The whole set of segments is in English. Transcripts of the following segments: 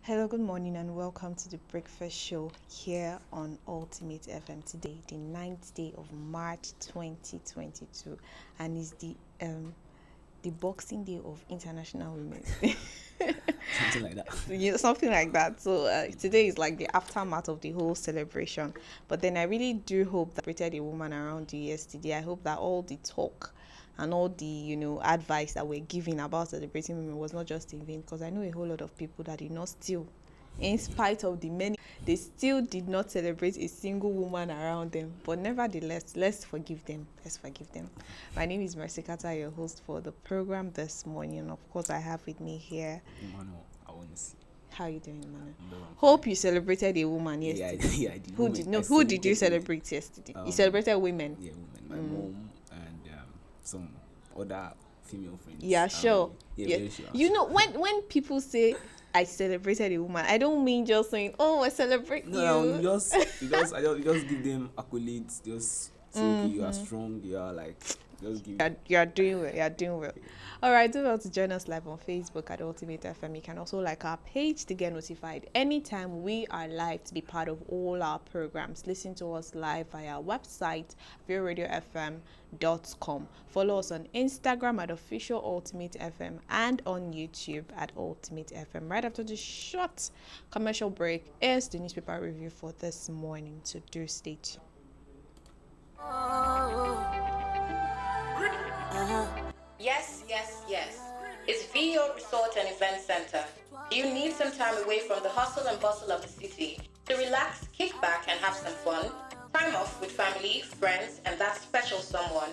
Hello, good morning, and welcome to the breakfast show here on Ultimate FM. Today, the 9th day of March 2022, and it's the Boxing Day of International Women's Day. Something like that. Something like that. So today is like the aftermath of the whole celebration. But then I really do hope that created a woman around you yesterday. I hope that all the talk and all the advice that we're giving about celebrating women was not just in vain, because I know a whole lot of people that did not still, in spite of the many, they still did not celebrate a single woman around them. But nevertheless, let's forgive them. My name is Mercy Kata, your host for the program this morning. And of course, I have with me here Emmanuel, I want to see. How are you doing, Emmanuel? No, Hope you celebrated a woman yesterday. Yeah, I did. Who did you celebrate yesterday? You celebrated women. Yeah, women. My mom and some other female friends. Yeah, sure. Very sure. You know, when people say I celebrated a woman, I don't mean just saying, "Oh, I celebrate you." No, just give them accolades. Just say, okay, you are strong. You are like, just give. You are doing well. You are doing well. All right, do well to join us live on Facebook at Ultimate FM. You can also like our page to get notified anytime we are live, to be part of all our programs. Listen to us live via our website, viewradiofm.com. Follow us on Instagram at official Ultimate FM and on YouTube at Ultimate FM. Right after this short commercial break is the newspaper review for this morning. So do stay tuned. Yes. It's VO Resort and Event Center. Do you need some time away from the hustle and bustle of the city to relax, kick back, and have some fun? Time off with family, friends, and that special someone.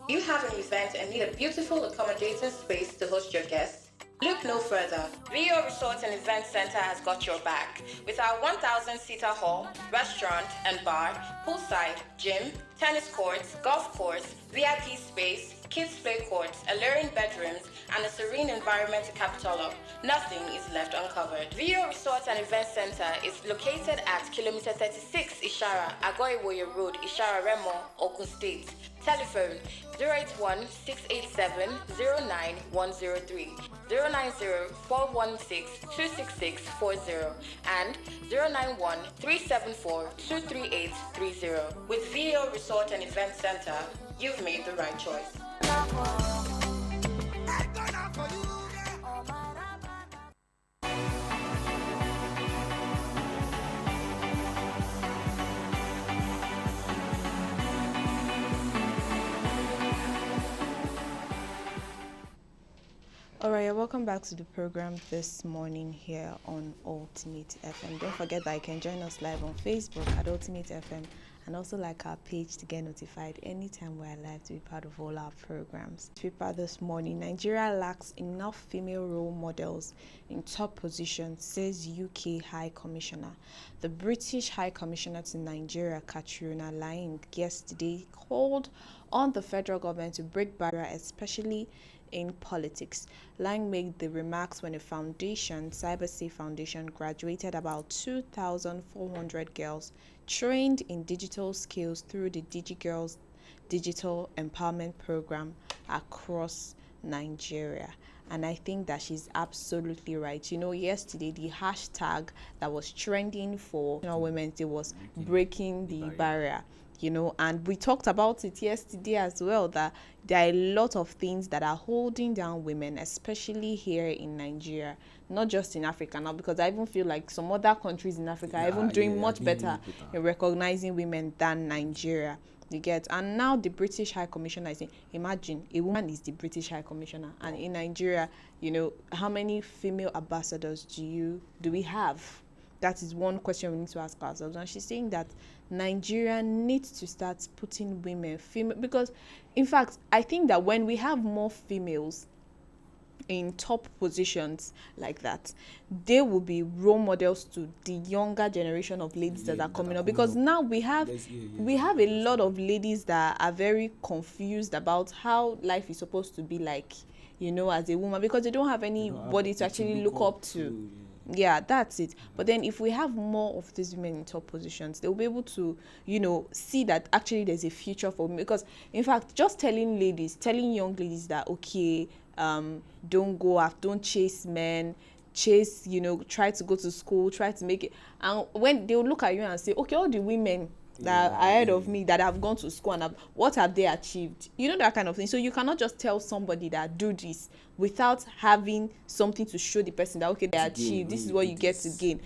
You have an event and need a beautiful, accommodating space to host your guests? Look no further. VO Resort and Event Center has got your back with our 1,000-seater hall, restaurant and bar, poolside, gym, tennis courts, golf course, VIP space, kids play courts, alluring bedrooms, and a serene environment to cap it all up. Nothing is left uncovered. VO Resort and Event Center is located at kilometer 36 Ishara, Agoiwoye Road, Ishara Remo, Ogun State. Telephone 081-687-09103, 090-416-26640, and 091-374-23830. With VO Resort and Event Center, you've made the right choice. All right, welcome back to the program this morning here on Ultimate FM. Don't forget that you can join us live on Facebook at Ultimate FM, and also like our page to get notified anytime we're live, to be part of all our programs. Paper this morning: Nigeria lacks enough female role models in top positions, says UK High Commissioner. The British High Commissioner to Nigeria, Katrina Laing, yesterday called on the federal government to break barriers, especially in politics. Lang made the remarks when a foundation, CyberSafe Foundation, graduated about 2,400 girls trained in digital skills through the DigiGirls Digital Empowerment Program across Nigeria. And I think that she's absolutely right. You know, yesterday the hashtag that was trending for Women's Day was breaking the barrier. You know, and we talked about it yesterday as well, that there are a lot of things that are holding down women, especially here in Nigeria, not just in Africa now, because I even feel like some other countries in Africa are even doing much better in recognizing women than Nigeria. You get? And now the British High Commissioner is saying, imagine a woman is the British High Commissioner, and in Nigeria, you know, how many female ambassadors do we have? That is one question we need to ask ourselves. And she's saying that Nigeria needs to start putting female, because in fact, I think that when we have more females in top positions like that, they will be role models to the younger generation of ladies that are coming up, because now we have a lot of ladies that are very confused about how life is supposed to be like, you know, as a woman, because they don't have anybody to actually look up to. Yeah, that's it. But then if we have more of these women in top positions, they'll be able to, you know, see that actually there's a future for women. Because in fact, just telling young ladies that, okay, don't chase men, chase, try to go to school, try to make it. And when they'll look at you and say, okay, all the women that are ahead of me that have gone to school and what have they achieved? That kind of thing. So you cannot just tell somebody that do this without having something to show the person that, okay, they achieved, this is what you get to gain.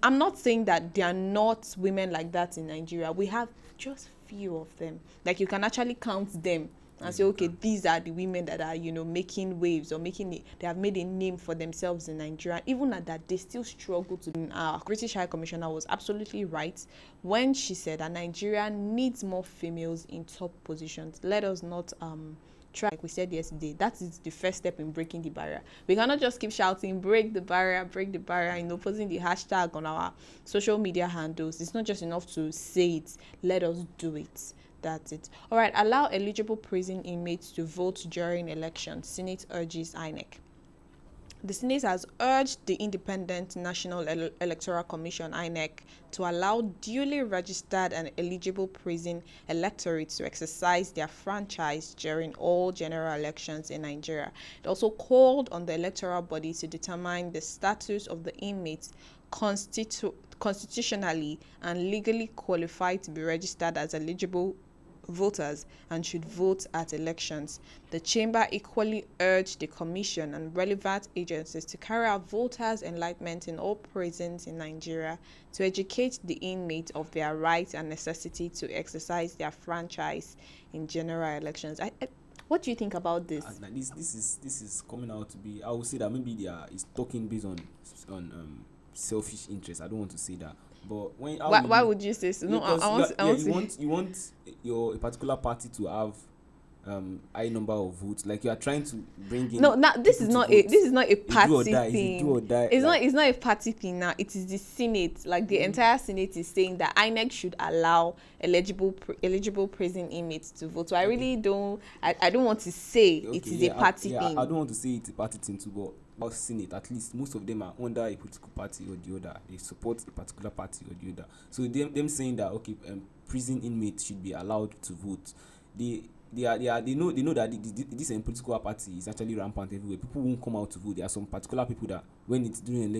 I'm not saying that there are not women like that in Nigeria. We have just few of them. Like, you can actually count them and say, okay, these are the women that are, making waves or they have made a name for themselves in Nigeria. Even at that, they still struggle to. Our British High Commissioner was absolutely right when she said that Nigeria needs more females in top positions. Let us not try, like we said yesterday, that is the first step in breaking the barrier. We cannot just keep shouting, break the barrier, posting the hashtag on our social media handles. It's not just enough to say it. Let us do it. That's it. All right, allow eligible prison inmates to vote during elections. Senate urges INEC. The Senate has urged the Independent National Electoral Commission, INEC, to allow duly registered and eligible prison electorates to exercise their franchise during all general elections in Nigeria. It also called on the electoral body to determine the status of the inmates constitutionally and legally qualified to be registered as eligible voters and should vote at elections. The chamber equally urged the commission and relevant agencies to carry out voters' enlightenment in all prisons in Nigeria to educate the inmates of their rights and necessity to exercise their franchise in general elections. What do you think about this? This is coming out to be, I would say that maybe it's talking based on selfish interest. I don't want to say that. But why would you say so? No, you want a particular party to have high number of votes. Like, you are trying to bring in. No, now this is not a party thing. Do or die. It's not a party thing now. It is the Senate. Like, the entire Senate is saying that INEC should allow eligible prison inmates to vote. So I really don't. I don't want to say it is a party thing. I don't want to say it's a party thing too, but about Senate, at least most of them are under a political party or the other. They support a particular party or the other. So them saying that, okay, prison inmates should be allowed to vote. They know that this political party is actually rampant everywhere. People won't come out to vote. There are some particular people that when it's during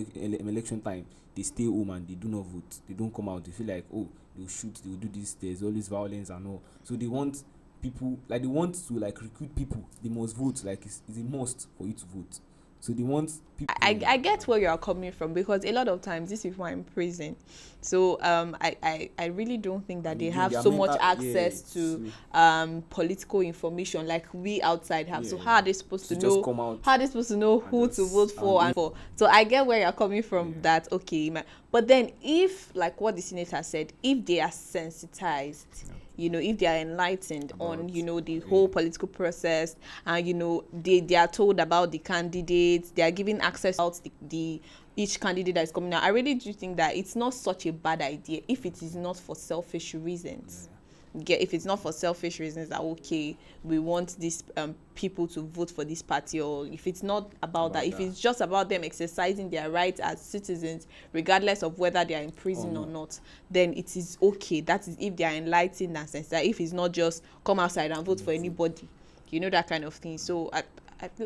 election time, they stay home and they do not vote. They don't come out. They feel like, oh, they'll shoot, they'll do this. There's always violence and all. So they want people, like, they want to recruit people. They must vote. Like, it's a must for you to vote. So they want people. I get where you are coming from, because a lot of times these people are in prison. So I really don't think that they have so much access to political information like we outside have. So how are they supposed to know? How are they supposed to know who to vote for and for? So I get where you're coming from. That okay, but then if, like what the senator said, if they are sensitized. If they are enlightened on, the whole political process, and, they are told about the candidates, they are given access out the each candidate that is coming out. I really do think that it's not such a bad idea if it is not for selfish reasons. If it's not for selfish reasons that, okay, we want these people to vote for this party, or if it's not about that, if it's just about them exercising their rights as citizens, regardless of whether they are in prison or not, then it is okay. That is if they are enlightened and sensitive. If it's not just come outside and vote for anybody, that kind of thing. So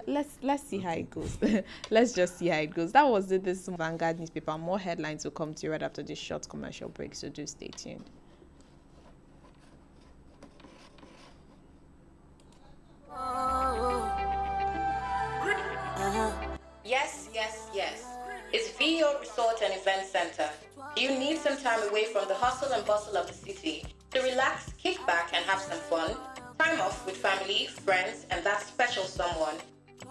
let's see how it goes. Let's just see how it goes. That was this Vanguard newspaper. More headlines will come to you right after this short commercial break, so do stay tuned. Yes. It's VO Resort and Event Center. Do you need some time away from the hustle and bustle of the city to relax, kick back, and have some fun? Time off with family, friends, and that special someone.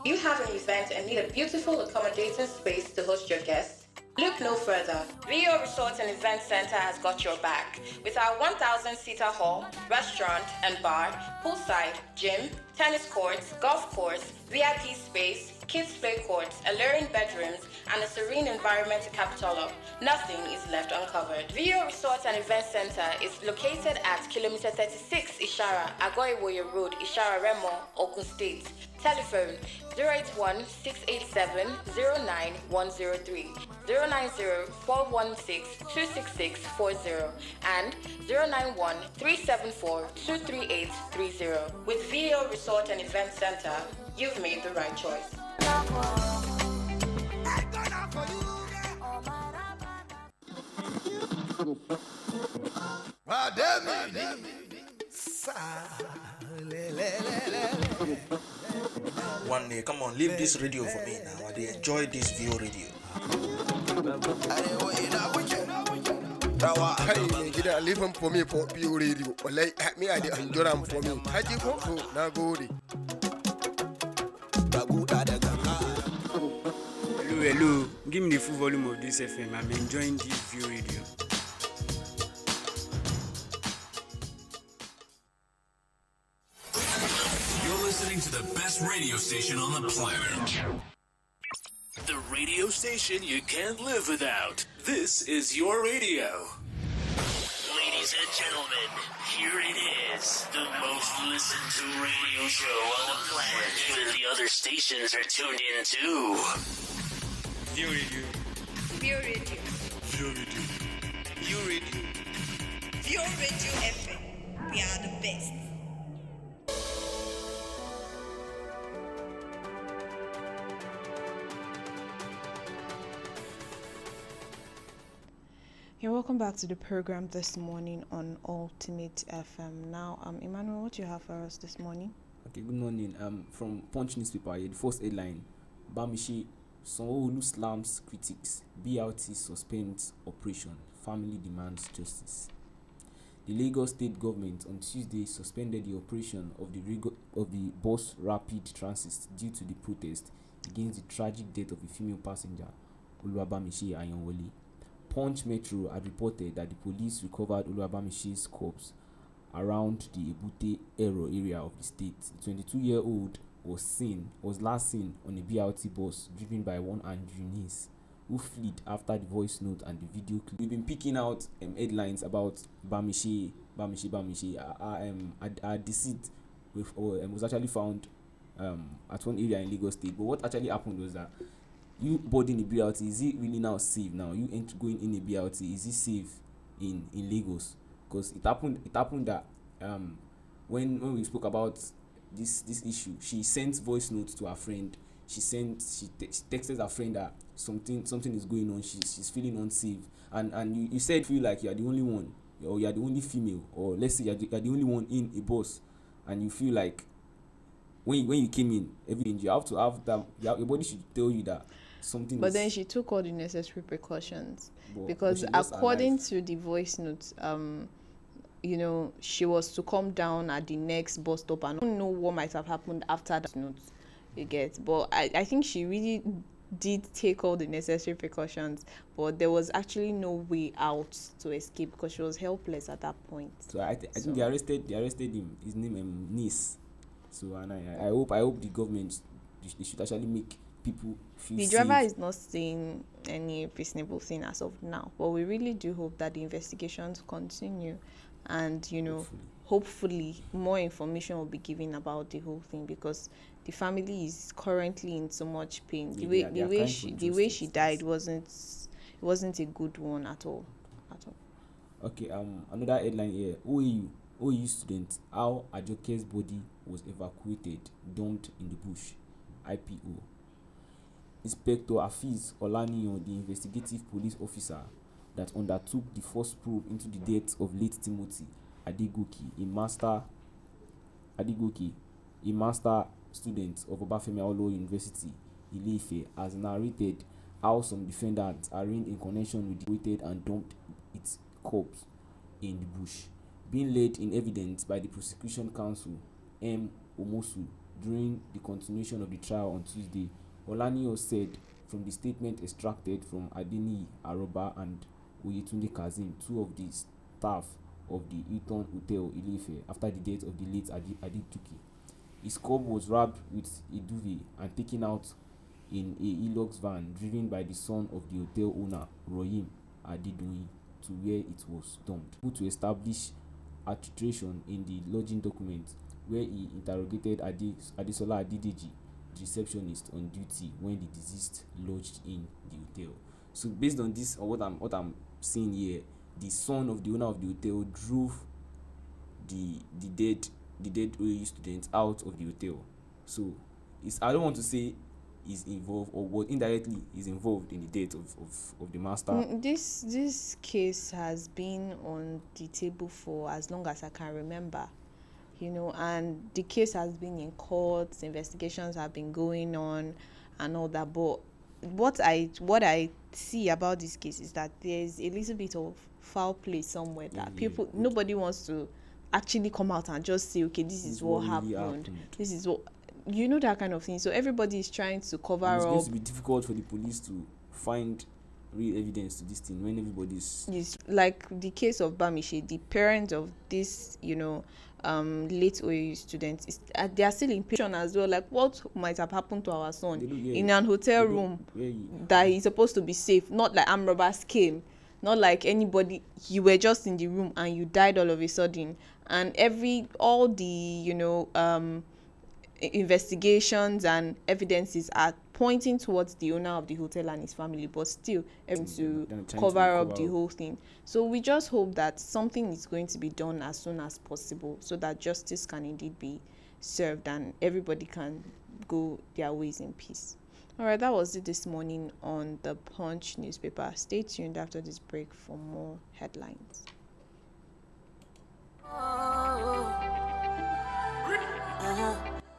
You have an event and need a beautiful, accommodating space to host your guests? Look no further. VO Resort and Event Center has got your back. With our 1,000-seater hall, restaurant and bar, poolside, gym, tennis courts, golf course, VIP space, kids play courts, alluring bedrooms, and a serene environment to cap it all up, nothing is left uncovered. VO Resort and Event Center is located at kilometer 36 Ishara, Agoiwoye Road, Ishara Remo, Ogun State. Telephone 081-687-09103, 090-416-26640, and 091-374-23830. With VO Resort and Event Center, you've made the right choice. One day, come on, leave this radio for me now. I enjoy this view radio. Hey, gida leave him for me for pure radio. Like me, I enjoy them for me. Haji go na gode. Hello. Give me the full volume of this FM. I'm enjoying this view radio. You're listening to the best radio station on the planet. The radio station you can't live without. This is your radio. Ladies and gentlemen, here it is. The most listened to radio show on the planet. Even the other stations are tuned in too. View radio. View Radio. View Radio. View radio. View Radio FM. We are the best. You're welcome back to the program this morning on Ultimate FM. Now, Emmanuel, what do you have for us this morning? Okay, good morning. From Punch newspaper, the first headline: Bamishi, Sanwo-Olu slams critics. BRT suspends operation. Family demands justice. The Lagos State government on Tuesday suspended the operation of the bus rapid transit due to the protest against the tragic death of a female passenger, Oluwabamishi Ayanwole. Punch Metro had reported that the police recovered Oluwabamishi's corpse around the Ebute Ero area of the state. The 22-year-old was last seen on a BRT bus driven by one Andrew Nice, who fled after the voice note and the video clip. We've been picking out headlines about Bamishi. Our deceased was actually found at one area in Lagos State. But what actually happened was that you boarding a BRT, is it really now safe now? You ain't going in a BRT, is it safe in Lagos? Because it happened that when we spoke about this issue, she sent voice notes to her friend. She texted her friend that something is going on. She's feeling unsafe, and you said feel like you are the only one, or you are the only female, or let's say you are the only one in a bus, and you feel like when you came in, everything you have to have that. Your body should tell you that something. But is, then she took all the necessary precautions but because she lost her according life. to the voice notes, she was to come down at the next bus stop, and I don't know what might have happened after that note. You get, but I think she really did take all the necessary precautions, but there was actually no way out to escape because she was helpless at that point. So I think they arrested him. His name Nice. So and I hope the government they should actually make people feel The safe. driver is not saying any reasonable thing as of now, but we really do hope that the investigations continue, and hopefully more information will be given about the whole thing, because the family is currently in so much pain. The way she died wasn't a good one at all. Okay, another headline here: OAU student, how Ajoke's body was evacuated, dumped in the bush. IPO. Inspector Afiz Olaniyan, the investigative police officer that undertook the first probe into the death of late Timothy Adegoke, a master student of Obafemi Awolowo University, Ile-Ife, has narrated how some defendants arraigned in connection with the weighted and dumped its corpse in the bush. Being laid in evidence by the prosecution counsel, M. Omosu, during the continuation of the trial on Tuesday, Olaniyan said from the statement extracted from Adeniyi Aroba and Oyetunde Kazeem, two of the staff of the Hilton Hotel Ile-Ife, after the death of the late Adegoke. His corpse was wrapped with a duvet and taken out in a Hilux van driven by the son of the hotel owner, Rohim Adedoyin, to where it was dumped. To establish arbitration in the lodging document, where he interrogated Adesola Adedeji, the receptionist on duty when the deceased lodged in the hotel. So based on this, or what I'm seeing here, the son of the owner of the hotel drove the dead OAU student out of the hotel. So I don't want to say is involved or what indirectly is involved in the death of the master. This case has been on the table for as long as I can remember, and the case has been in courts, investigations have been going on and all that. But what I see about this case is that there's a little bit of foul play somewhere, that nobody wants to actually come out and just say, okay, this is what really happened. This is what, that kind of thing. So everybody is trying to cover up. It's going to be difficult for the police to find real evidence to this thing when everybody's... It's like the case of Bamishe, the parents of this, late OAU students, they are still in pain as well. Like, what might have happened to our son in an hotel room that he's supposed to be safe? Not like armed robbers came, not like anybody. You were just in the room and you died all of a sudden. And all the investigations and evidences are pointing towards the owner of the hotel and his family, but still to cover up the whole thing. So we just hope that something is going to be done as soon as possible, so that justice can indeed be served and everybody can go their ways in peace. All right, that was it this morning on the Punch newspaper. Stay tuned after this break for more headlines.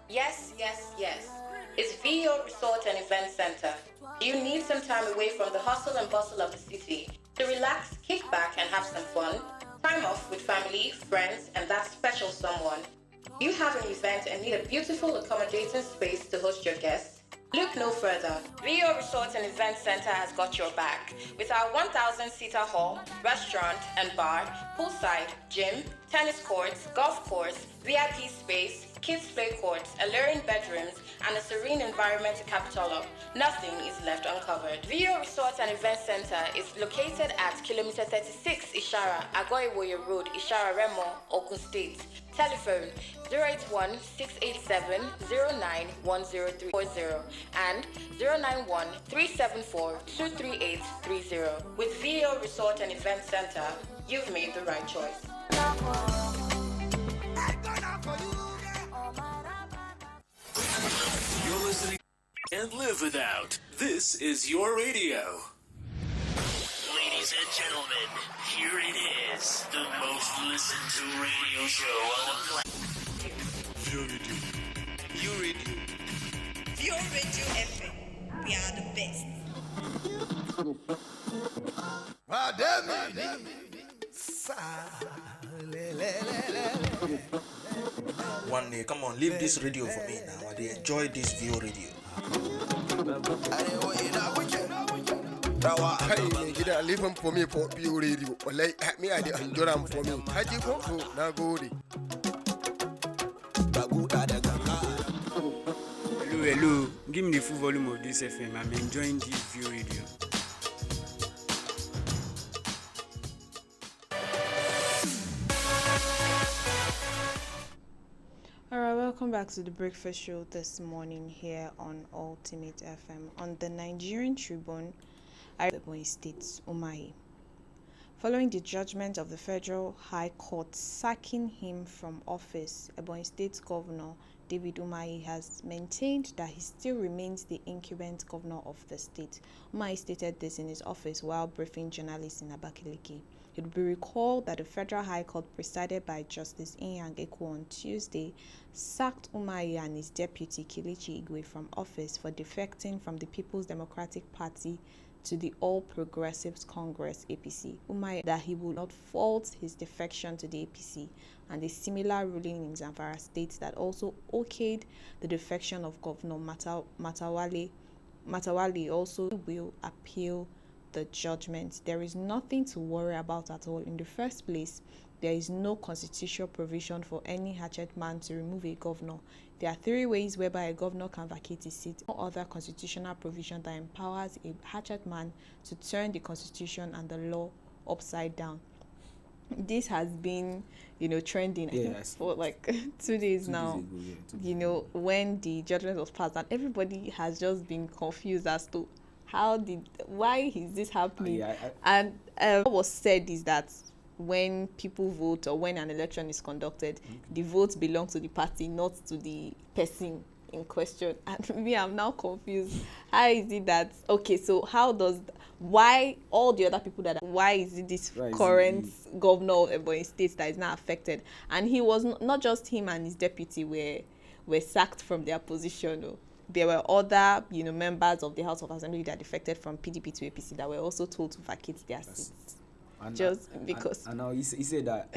Yes, yes, yes. It's VO Resort and Event Center. Do you need some time away from the hustle and bustle of the city to relax, kick back, and have some fun? Time off with family, friends, and that special someone. You have an event and need a beautiful, accommodating space to host your guests? Look no further. VO Resort and Event Center has got your back with our 1,000-seater hall, restaurant and bar, poolside, gym, tennis courts, golf course, VIP space, kids play courts, alluring bedrooms, and a serene environment to cap it all up. Nothing is left uncovered. VO Resort and Event Center is located at kilometer 36 Ishara, Agoiwoye Road, Ishara Remo, Ogun State. Telephone 081-687-0910340 and 091-374-23830. With VO Resort and Event Center, you've made the right choice. You're listening and live without. This is your radio. Ladies and gentlemen, here it is, the most listened to radio show on the planet. Vio Radio FM. We are the best. One day, come on, leave this radio for me now. I enjoy this Vio Radio. Hey, gida leave him for me for Pure Radio. Like me, I enjoy them for me. Haji go na go di. Hello. Give me the full volume of this FM. I'm enjoying this Vio Radio. Welcome back to the Breakfast Show this morning here on Ultimate FM. On the Nigerian Tribune, Ebonyi State, Umahi. Following the judgment of the Federal High Court sacking him from office, Ebonyi State Governor David Umahi has maintained that he still remains the incumbent governor of the state. Umahi stated this in his office while briefing journalists in Abakaliki. It will be recalled that the Federal High Court, presided by Justice Inyang Ekwo on Tuesday, sacked Umahi and his deputy Kelechi Igwe from office for defecting from the People's Democratic Party to the All Progressives Congress (APC). Umahi that he would not fault his defection to the APC, and a similar ruling in Zamfara State that also okayed the defection of Governor Matawale also will appeal the judgment. There is nothing to worry about at all. In the first place, there is no constitutional provision for any hatchet man to remove a governor. There are 3 ways whereby a governor can vacate his seat. No other constitutional provision that empowers a hatchet man to turn the constitution and the law upside down. This has been, trending for like 2 days now. When the judgment was passed, and everybody has just been confused as to why is this happening? And what was said is that when people vote or when an election is conducted, the votes belong to the party, not to the person. in question. And me, I'm now confused. How is it that, okay, so why all the other people why is it this current governor of Ebonyi State that is not affected? And he was not just him and his deputy were sacked from their position. No. There were other, members of the House of Assembly that defected from PDP to APC that were also told to vacate their seats. And because and now he said that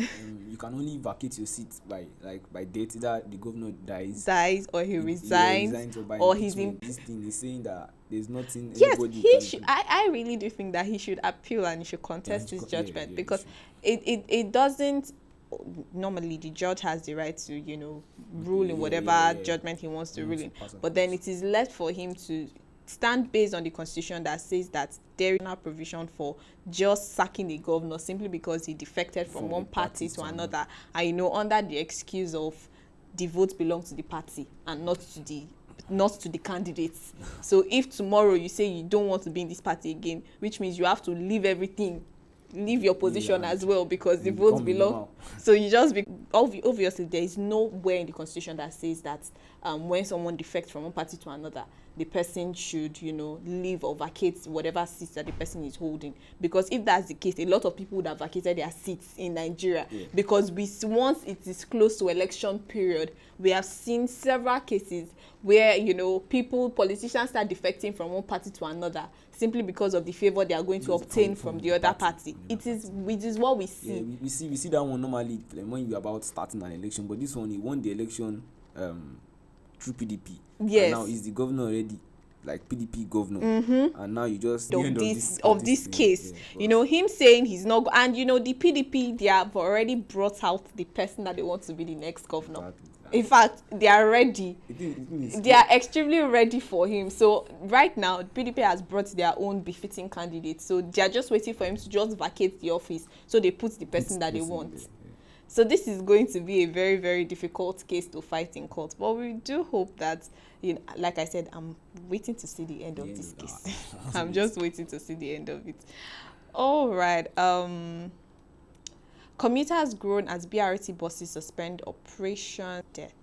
you can only vacate your seat by date, either the governor dies or he resigns or he's in this thing. He's saying that there's nothing. Yes, he should. I really do think that he should appeal and he should contest his judgment, because it doesn't. Normally the judge has the right to rule in whatever judgment he wants to rule in, but then it is left for him to stand based on the constitution that says that there is no provision for just sacking a governor simply because he defected from one party to another, and under the excuse of the vote belongs to the party and not to the candidates. So if tomorrow you say you don't want to be in this party again, which means you have to leave everything, leave your position as well, because the votes belong. So you just obviously there is nowhere in the constitution that says that when someone defects from one party to another, the person should leave or vacate whatever seats that the person is holding. Because if that's the case, a lot of people would have vacated their seats in Nigeria, because once it is close to election period, we have seen several cases where politicians start defecting from one party to another simply because of the favor they are going to obtain from the other party. It is what we see. Yeah, we see that one normally when you're about starting an election, but this one, he won the election through PDP. Yes. And now he's the governor already, like PDP governor. And now you just of this case, him saying he's not, and the PDP, they have already brought out the person that they want to be the next governor. Exactly. In fact, they are ready. They are extremely ready for him. So right now, PDP has brought their own befitting candidate. So they are just waiting for him to just vacate the office. So they put the person that they want. Yeah. So this is going to be a very, very difficult case to fight in court. But we do hope that, like I said, I'm waiting to see the end of this case. I'm just waiting to see the end of it. All right. Commuters groan as BRT buses suspend operation. Death.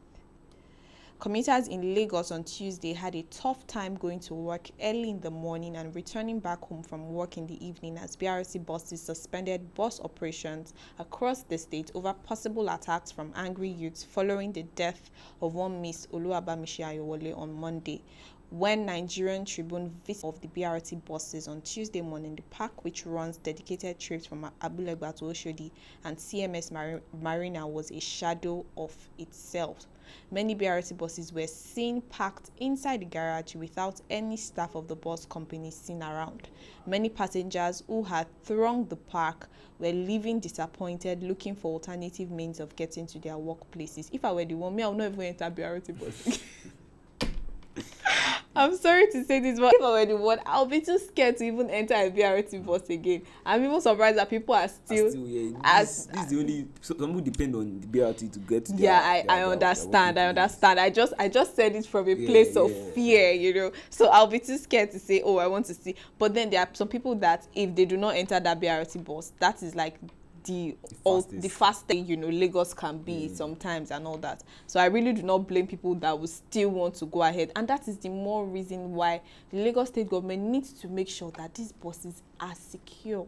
Commuters in Lagos on Tuesday had a tough time going to work early in the morning and returning back home from work in the evening as BRT buses suspended bus operations across the state over possible attacks from angry youths following the death of one Miss Oluwabamishi Ayowole on Monday. When Nigerian Tribune visited the BRT buses on Tuesday morning, the park, which runs dedicated trips from Abulegba to Oshodi and CMS Marina, was a shadow of itself. Many BRT buses were seen parked inside the garage without any staff of the bus company seen around. Many passengers who had thronged the park were leaving disappointed, looking for alternative means of getting to their workplaces. If I were the one, I would not even enter BRT bus. I'm sorry to say this, but if I were the one, I'll be too scared to even enter a BRT bus again. I'm even surprised that people are still this is the only. Some people depend on the BRT to get to I understand. I just said it from a place of fear, So I'll be too scared to say, oh, I want to see. But then there are some people that if they do not enter that BRT bus, that is like the fastest Lagos can be sometimes and all that. So I really do not blame people that will still want to go ahead, and that is the more reason why the Lagos state government needs to make sure that these buses are secure,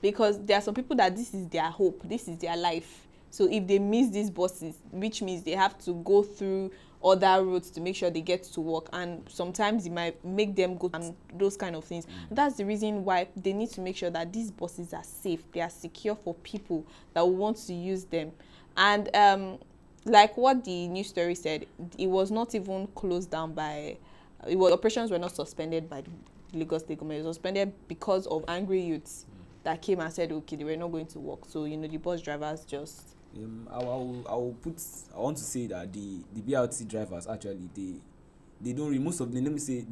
because there are some people that this is their hope, this is their life. So if they miss these buses, which means they have to go through other routes to make sure they get to work, and sometimes it might make them go and those kind of things. That's the reason why they need to make sure that these buses are safe, they are secure for people that want to use them. And like what the news story said, it was not even closed down operations were not suspended by the Lagos State government. It was suspended because of angry youths that came and said, okay, they were not going to work. So the bus drivers just I want to say that the BRT drivers actually they don't really, most of them, let me say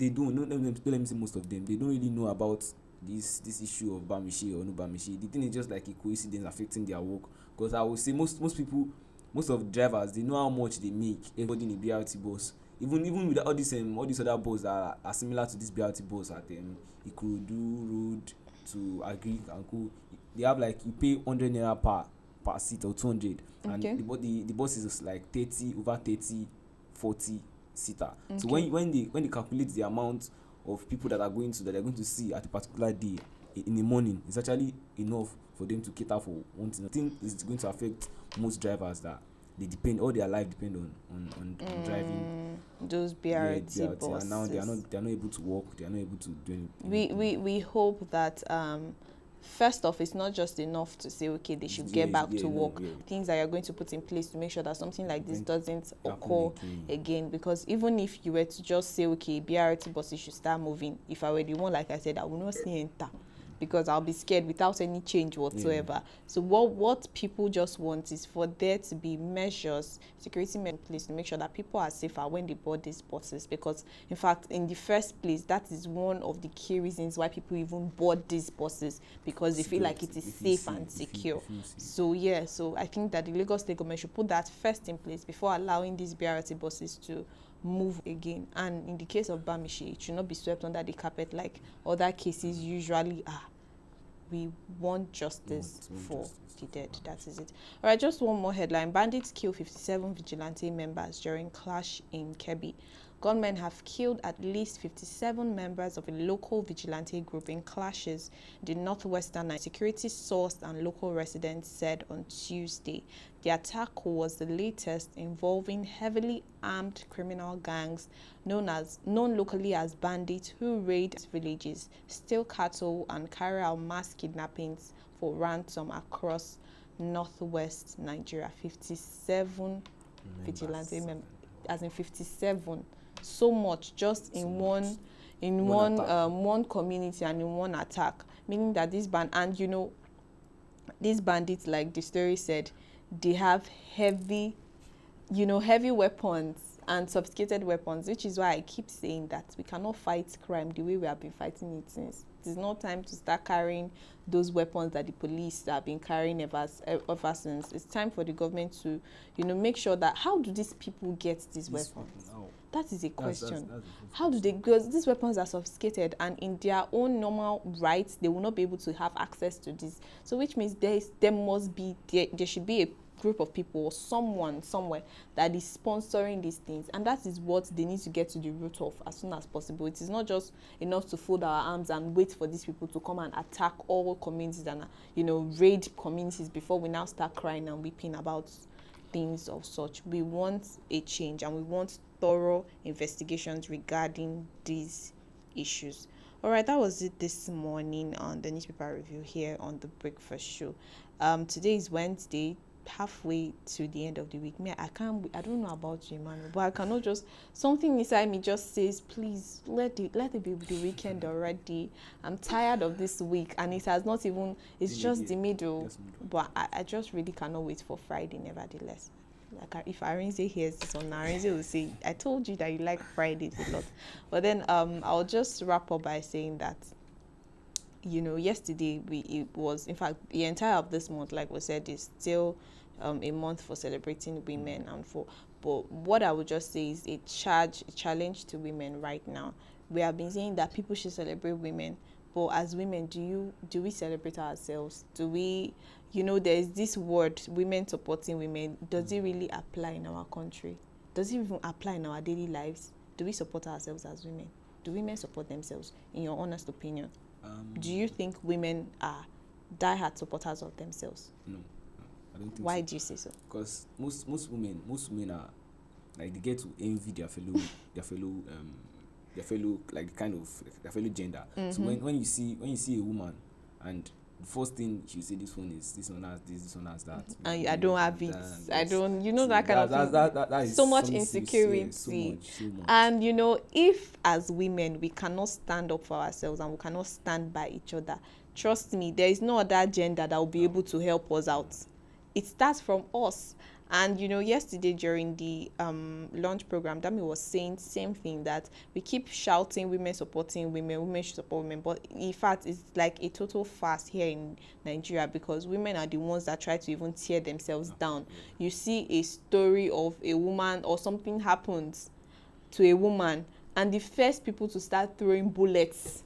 most of them, they don't really know about this issue of Bamishi or no Bamishi. The thing is just like a coincidence affecting their work, because I would say most people, most of the drivers, they know how much they make everybody in the BRT bus. Even with all these other buses that are similar to this BRT bus at Ikorodu Road to Agric and Co, they have like, you pay 100 naira per seat or 200, and the bus is like 30, over 30, 40, sitter. So when they calculate the amount of people that they're going to see at a particular day in the morning, it's actually enough for them to cater for one thing. I think it's going to affect most drivers that they depend, all their life depend on driving those BRT buses. And now they are not able to walk, they are not able to do anything. We hope that first off, it's not just enough to say, okay, they should get back to work. Things that you're going to put in place to make sure that something like this doesn't occur again. Because even if you were to just say, okay, BRT buses should start moving, if I were the one, like I said, I will not see enter, because I'll be scared without any change whatsoever. So what people just want is for there to be measures, security measures in place to make sure that people are safer when they board these buses. Because in fact, in the first place, that is one of the key reasons why people even board these buses, because they feel like it is safe and secure. So I think that the Lagos State government should put that first in place before allowing these BRT buses to move again. And in the case of Bamishi, it should not be swept under the carpet like other cases usually are. We want justice for the dead. That is it. All right, just one more headline. Bandits kill 57 vigilante members during clash in Kebbi. Gunmen have killed at least 57 members of a local vigilante group in clashes in the northwestern Nigeria, security source and local residents said on Tuesday. The attack was the latest involving heavily armed criminal gangs known locally as bandits, who raid villages, steal cattle, and carry out mass kidnappings for ransom across northwest Nigeria. 57 vigilante members, as in 57. So much just in one community and in one attack, meaning that these bandits, like the story said, they have heavy weapons and sophisticated weapons, which is why I keep saying that we cannot fight crime the way we have been fighting it since. It is not time to start carrying those weapons that the police have been carrying ever since. It's time for the government to, make sure that, how do these people get these weapons? That is a question. That's how do they? Because these weapons are sophisticated, and in their own normal rights, they will not be able to have access to this. So, which means there should be a group of people or someone somewhere that is sponsoring these things, and that is what they need to get to the root of as soon as possible. It is not just enough to fold our arms and wait for these people to come and attack all communities and raid communities before we now start crying and weeping about things of such. We want a change, and we want thorough investigations regarding these issues. All right, that was it this morning on the newspaper review here on the Breakfast Show. Today is Wednesday, halfway to the end of the week. I don't know about you, Emmanuel, but I cannot just, something inside me just says, please let it be the weekend already. I'm tired of this week, and it has not even, it's just the middle, but I just really cannot wait for Friday nevertheless. Like, if Arinze hears this one, Arinze will say, I told you that you like Fridays a lot. But then I'll just wrap up by saying that, yesterday it was, in fact, the entire of this month, like we said, is still a month for celebrating women, but what I would just say is a challenge to women right now. We have been saying that people should celebrate women, but as women, do we celebrate ourselves? Do we, there's this word, women supporting women. Does it really apply in our country? Does it even apply in our daily lives? Do we support ourselves as women? Do women support themselves, in your honest opinion? Do you think women are diehard supporters of themselves? No, I don't think Why so. do you say so? Because most women are like, they get to envy their fellow like kind of their fellow gender. So when you see a woman, and the first thing she say, this one has this one has that, and I don't have it. I don't, that kind of thing. That is so much something insecurity. so much. And if as women we cannot stand up for ourselves and we cannot stand by each other, trust me, there is no other gender that will be able to help us out. It starts from us. And yesterday during the lunch program, Dami was saying same thing, that we keep shouting women supporting women should support women, but in fact it's like a total fast here in Nigeria, because women are the ones that try to even tear themselves down. You see a story of a woman, or something happens to a woman, and the first people to start throwing bullets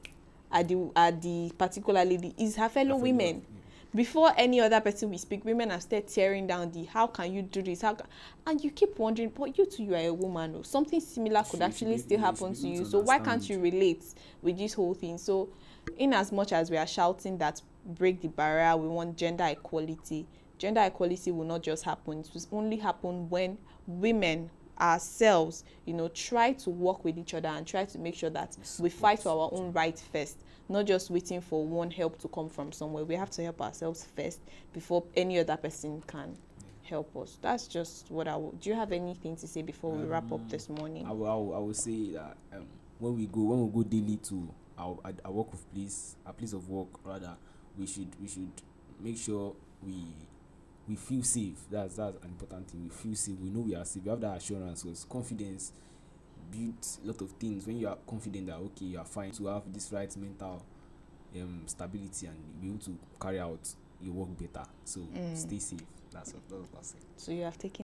at the particular lady is her fellow women. before any other person we speak, women have started tearing down the how can you do this, and you keep wondering, but you too, you are a woman, or something similar could actually still happen to you, so why can't you relate with this whole thing? So in as much as we are shouting that break the barrier, we want gender equality will not just happen. It will only happen when women ourselves, try to work with each other and try to make sure that we fight for our own right first, not just waiting for one help to come from somewhere. We have to help ourselves first before any other person can help us. That's just what I will. Do you have anything to say before we wrap up this morning? I will say that when we go daily to our work of place, our place of work rather, we should make sure we feel safe. That's an important thing. We feel safe. We know we are safe. We have that assurance. Because confidence builds a lot of things. When you are confident that okay, you are fine, to have this right mental stability and be able to carry out your work better. So stay safe. That's what I'll say. So you have taken